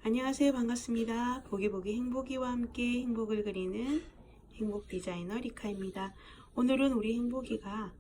안녕하세요. 반갑습니다. 보기보기 행복이와 함께 행복을 그리는 행복 디자이너 리카입니다. 오늘은 우리 행복이가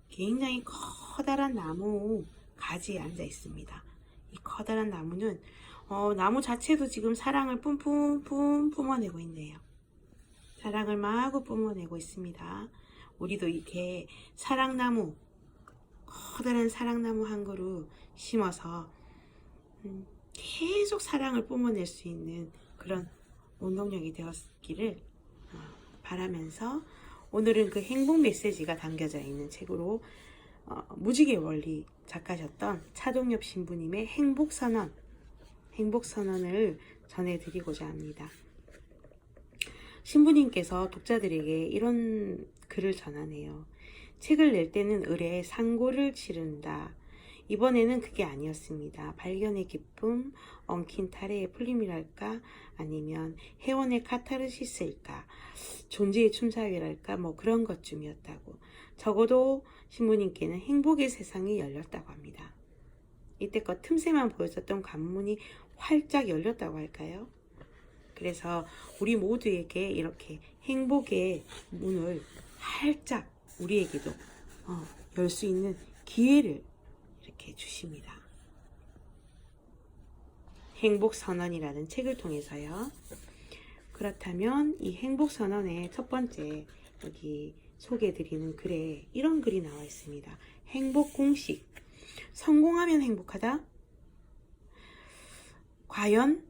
굉장히 커다란 나무 가지에 앉아 있습니다. 이 커다란 나무는 나무 자체도 지금 사랑을 뿜뿜 뿜어내고 있네요. 사랑을 마구 뿜어내고 있습니다. 우리도 이렇게 사랑나무, 커다란 사랑나무 한 그루 심어서 계속 사랑을 뿜어낼 수 있는 그런 원동력이 되었기를 바라면서 오늘은 그 행복 메시지가 담겨져 있는 책으로 무지개 원리 작가셨던 차동엽 신부님의 행복선언을 전해드리고자 합니다. 신부님께서 독자들에게 이런 글을 전하네요. 책을 낼 때는 을에 상고를 치른다. 이번에는 그게 아니었습니다. 발견의 기쁨, 엉킨 탈해의 풀림이랄까, 아니면 회원의 카타르시스일까, 존재의 춤사위랄까, 뭐 그런 것쯤이었다고. 적어도 신부님께는 행복의 세상이 열렸다고 합니다. 이때껏 틈새만 보였었던 관문이 활짝 열렸다고 할까요? 그래서 우리 모두에게 이렇게 행복의 문을 활짝 우리에게도 열 수 있는 기회를 이렇게 주십니다. 행복선언이라는 책을 통해서요. 그렇다면 이 행복선언의 첫 번째 여기 소개해드리는 글에 이런 글이 나와 있습니다. 행복 공식. 성공하면 행복하다? 과연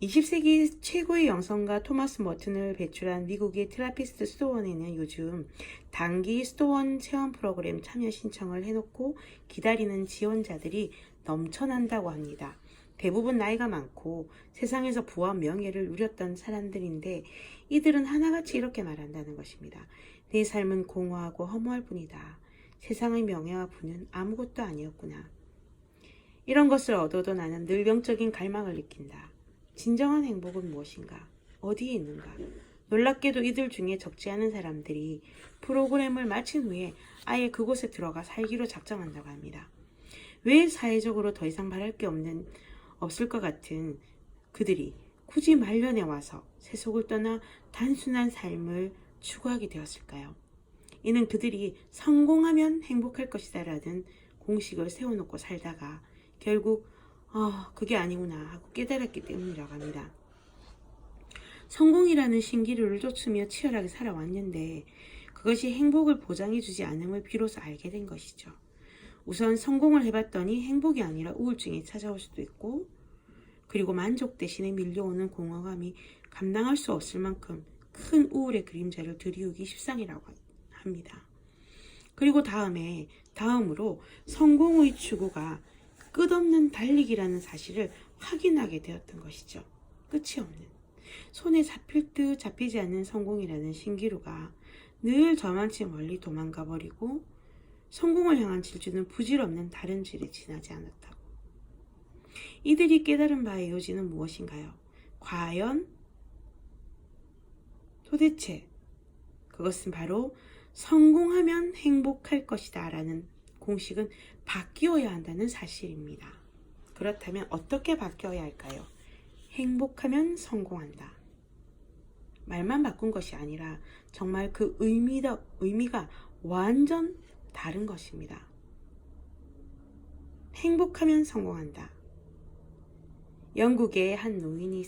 20세기 최고의 영성가 토마스 머튼을 배출한 미국의 트라피스트 스토원에는 요즘 단기 스토원 체험 프로그램 참여 신청을 해놓고 기다리는 지원자들이 넘쳐난다고 합니다. 대부분 나이가 많고 세상에서 부와 명예를 누렸던 사람들인데 이들은 하나같이 이렇게 말한다는 것입니다. 내 삶은 공허하고 허무할 뿐이다. 세상의 명예와 부는 아무것도 아니었구나. 이런 것을 얻어도 나는 늘 영적인 갈망을 느낀다. 진정한 행복은 무엇인가? 어디에 있는가? 놀랍게도 이들 중에 적지 않은 사람들이 프로그램을 마친 후에 아예 그곳에 들어가 살기로 작정한다고 합니다. 왜 사회적으로 더 이상 바랄 게 없을 것 같은 그들이 굳이 말년에 와서 세속을 떠나 단순한 삶을 추구하게 되었을까요? 이는 그들이 성공하면 행복할 것이다 라는 공식을 세워놓고 살다가 결국 그게 아니구나 하고 깨달았기 때문이라고 합니다. 성공이라는 신기루를 쫓으며 치열하게 살아왔는데 그것이 행복을 보장해주지 않음을 비로소 알게 된 것이죠. 우선 성공을 해봤더니 행복이 아니라 우울증이 찾아올 수도 있고, 그리고 만족 대신에 밀려오는 공허감이 감당할 수 없을 만큼 큰 우울의 그림자를 들이우기 십상이라고 합니다. 그리고 다음으로 성공의 추구가 끝없는 달리기라는 사실을 확인하게 되었던 것이죠. 끝이 없는, 손에 잡힐 듯 잡히지 않는 성공이라는 신기루가 늘 저만치 멀리 도망가 버리고 성공을 향한 질주는 부질없는 다른 질에 지나지 않았다고. 이들이 깨달은 바의 요지는 무엇인가요? 과연 도대체 그것은 바로 성공하면 행복할 것이다 라는 공식은 바뀌어야 한다는 사실입니다. 그렇다면 어떻게 바뀌어야 할까요? 행복하면 성공한다. 말만 바꾼 것이 아니라 정말 그 의미가 완전 다른 것입니다. 행복하면 성공한다. 영국에 한 노인이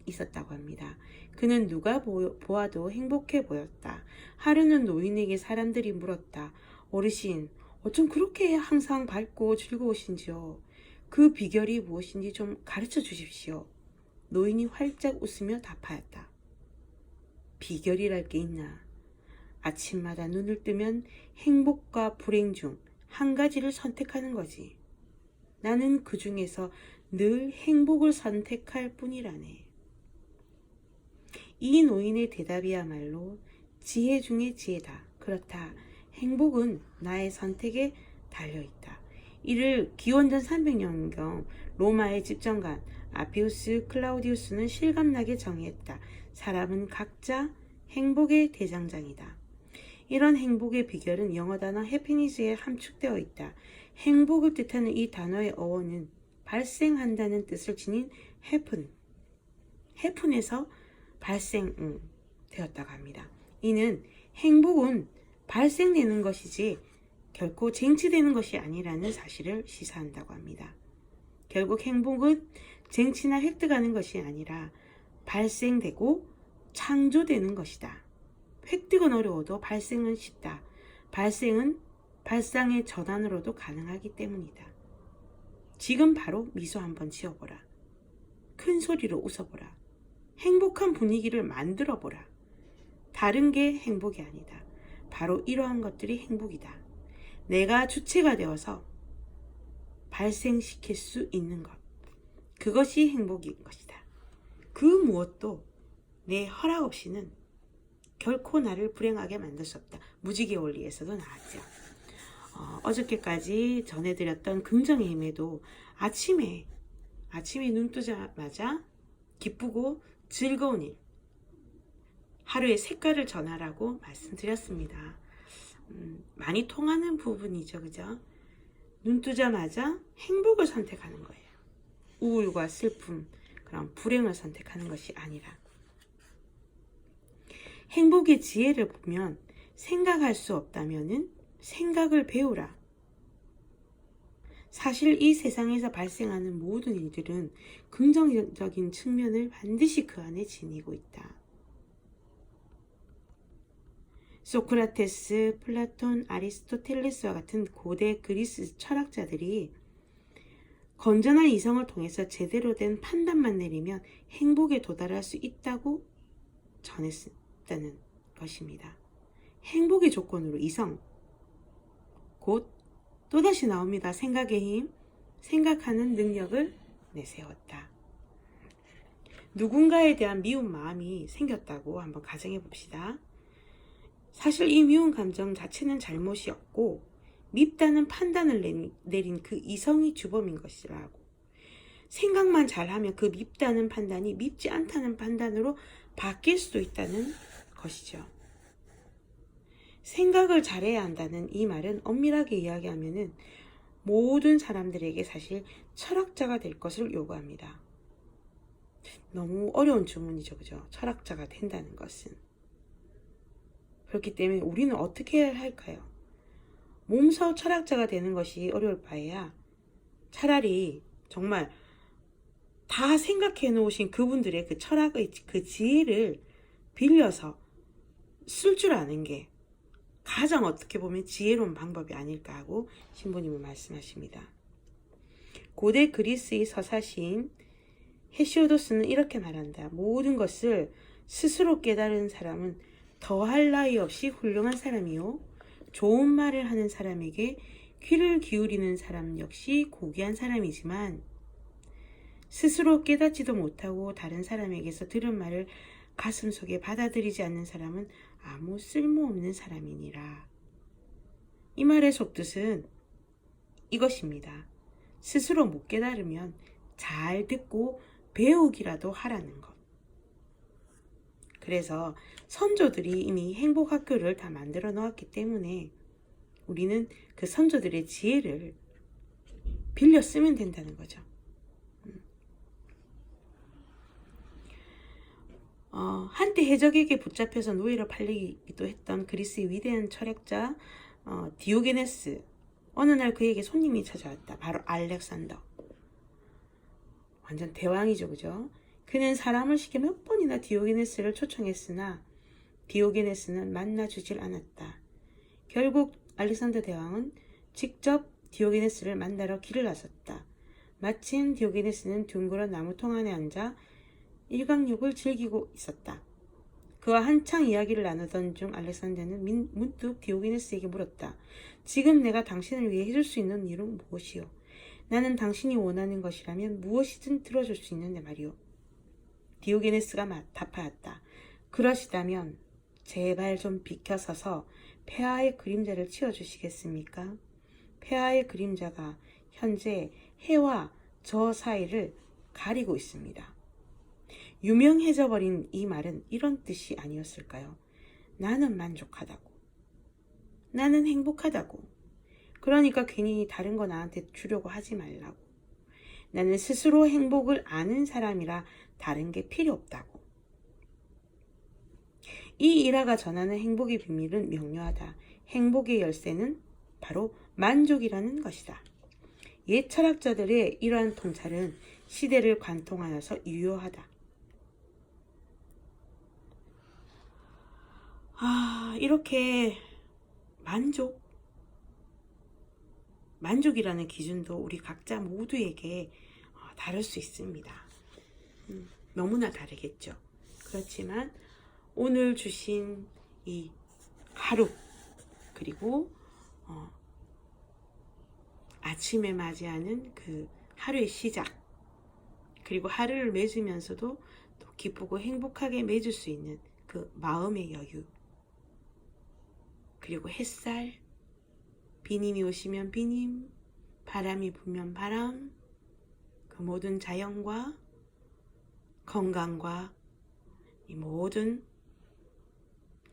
있었다고 합니다. 그는 누가 보아도 행복해 보였다. 하루는 노인에게 사람들이 물었다. 어르신, 어쩜 그렇게 항상 밝고 즐거우신지요? 그 비결이 무엇인지 좀 가르쳐 주십시오. 노인이 활짝 웃으며 답하였다. 비결이랄 게 있나? 아침마다 눈을 뜨면 행복과 불행 중 한 가지를 선택하는 거지. 나는 그 중에서 늘 행복을 선택할 뿐이라네. 이 노인의 대답이야말로 지혜 중의 지혜다. 그렇다. 행복은 나의 선택에 달려있다. 이를 기원전 300년경 로마의 집정관 아피우스 클라우디우스는 실감나게 정의했다. 사람은 각자 행복의 대장장이다. 이런 행복의 비결은 영어 단어 해피니스에 함축되어 있다. 행복을 뜻하는 이 단어의 어원은 발생한다는 뜻을 지닌 happen에서 발생되었다고 합니다. 이는 행복은 발생되는 것이지 결코 쟁취되는 것이 아니라는 사실을 시사한다고 합니다. 결국 행복은 쟁취나 획득하는 것이 아니라 발생되고 창조되는 것이다. 획득은 어려워도 발생은 쉽다. 발생은 발상의 전환으로도 가능하기 때문이다. 지금 바로 미소 한번 지어보라. 큰 소리로 웃어보라. 행복한 분위기를 만들어보라. 다른 게 행복이 아니다. 바로 이러한 것들이 행복이다. 내가 주체가 되어서 발생시킬 수 있는 것. 그것이 행복인 것이다. 그 무엇도 내 허락 없이는 결코 나를 불행하게 만들 수 없다. 무지개 원리에서도 나왔죠. 어저께까지 전해드렸던 긍정의 힘에도 아침에 눈 뜨자마자 기쁘고 즐거운 일, 하루의 색깔을 전하라고 말씀드렸습니다. 많이 통하는 부분이죠, 그죠? 눈 뜨자마자 행복을 선택하는 거예요. 우울과 슬픔, 그런 불행을 선택하는 것이 아니라. 행복의 지혜를 보면 생각할 수 없다면은 생각을 배우라. 사실 이 세상에서 발생하는 모든 일들은 긍정적인 측면을 반드시 그 안에 지니고 있다. 소크라테스, 플라톤, 아리스토텔레스와 같은 고대 그리스 철학자들이 건전한 이성을 통해서 제대로 된 판단만 내리면 행복에 도달할 수 있다고 전했다는 것입니다. 행복의 조건으로 이성, 곧 또다시 나옵니다. 생각의 힘, 생각하는 능력을 내세웠다. 누군가에 대한 미운 마음이 생겼다고 한번 가정해 봅시다. 사실 이 미운 감정 자체는 잘못이었고 밉다는 판단을 내린 그 이성이 주범인 것이라고. 생각만 잘하면 그 밉다는 판단이 밉지 않다는 판단으로 바뀔 수도 있다는 것이죠. 생각을 잘해야 한다는 이 말은 엄밀하게 이야기하면은 모든 사람들에게 사실 철학자가 될 것을 요구합니다. 너무 어려운 주문이죠, 그죠? 철학자가 된다는 것은. 그렇기 때문에 우리는 어떻게 해야 할까요? 몸소 철학자가 되는 것이 어려울 바에야 차라리 정말 다 생각해 놓으신 그분들의 그 철학의 그 지혜를 빌려서 쓸 줄 아는 게 가장 어떻게 보면 지혜로운 방법이 아닐까 하고 신부님은 말씀하십니다. 고대 그리스의 서사시인 헤시오도스는 이렇게 말한다. 모든 것을 스스로 깨달은 사람은 더할 나위 없이 훌륭한 사람이요. 좋은 말을 하는 사람에게 귀를 기울이는 사람 역시 고귀한 사람이지만 스스로 깨닫지도 못하고 다른 사람에게서 들은 말을 가슴속에 받아들이지 않는 사람은 아무 쓸모없는 사람이니라. 이 말의 속뜻은 이것입니다. 스스로 못 깨달으면 잘 듣고 배우기라도 하라는 것. 그래서 선조들이 이미 행복학교를 다 만들어 놓았기 때문에 우리는 그 선조들의 지혜를 빌려 쓰면 된다는 거죠. 한때 해적에게 붙잡혀서 노예로 팔리기도 했던 그리스의 위대한 철학자 디오게네스. 어느 날 그에게 손님이 찾아왔다. 바로 알렉산더. 완전 대왕이죠, 그죠? 그는 사람을 시켜 몇 번이나 디오게네스를 초청했으나 디오게네스는 만나주질 않았다. 결국 알렉산더 대왕은 직접 디오게네스를 만나러 길을 나섰다. 마침 디오게네스는 둥그런 나무통 안에 앉아 일광욕을 즐기고 있었다. 그와 한창 이야기를 나누던 중 알렉산더는 문득 디오게네스에게 물었다. 지금 내가 당신을 위해 해줄 수 있는 일은 무엇이요? 나는 당신이 원하는 것이라면 무엇이든 들어줄 수 있는데 말이오. 디오게네스가 답하였다. 그러시다면 제발 좀 비켜서서 폐하의 그림자를 치워주시겠습니까? 폐하의 그림자가 현재 해와 저 사이를 가리고 있습니다. 유명해져 버린 이 말은 이런 뜻이 아니었을까요? 나는 만족하다고. 나는 행복하다고. 그러니까 괜히 다른 거 나한테 주려고 하지 말라고. 나는 스스로 행복을 아는 사람이라 다른 게 필요 없다고. 이 일화가 전하는 행복의 비밀은 명료하다. 행복의 열쇠는 바로 만족이라는 것이다. 옛 철학자들의 이러한 통찰은 시대를 관통하여서 유효하다. 이렇게 만족이라는 기준도 우리 각자 모두에게 다를 수 있습니다. 너무나 다르겠죠. 그렇지만 오늘 주신 이 하루, 그리고 아침에 맞이하는 그 하루의 시작, 그리고 하루를 맺으면서도 또 기쁘고 행복하게 맺을 수 있는 그 마음의 여유, 그리고 햇살, 비님이 오시면 비님, 바람이 불면 바람, 그 모든 자연과 건강과 이 모든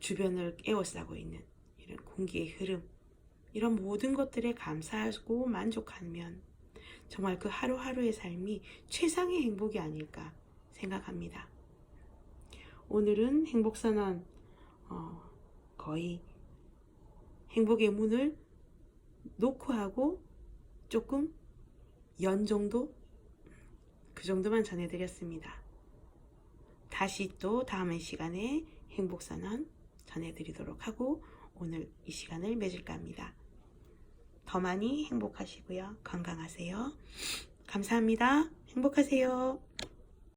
주변을 에워싸고 있는 이런 공기의 흐름, 이런 모든 것들에 감사하고 만족하면 정말 그 하루하루의 삶이 최상의 행복이 아닐까 생각합니다. 오늘은 행복선언 거의 행복의 문을 놓고 하고 조금 연 정도, 그 정도만 전해드렸습니다. 다시 또 다음 시간에 행복선언 전해드리도록 하고 오늘 이 시간을 맺을까 합니다. 더 많이 행복하시고요. 건강하세요. 감사합니다. 행복하세요.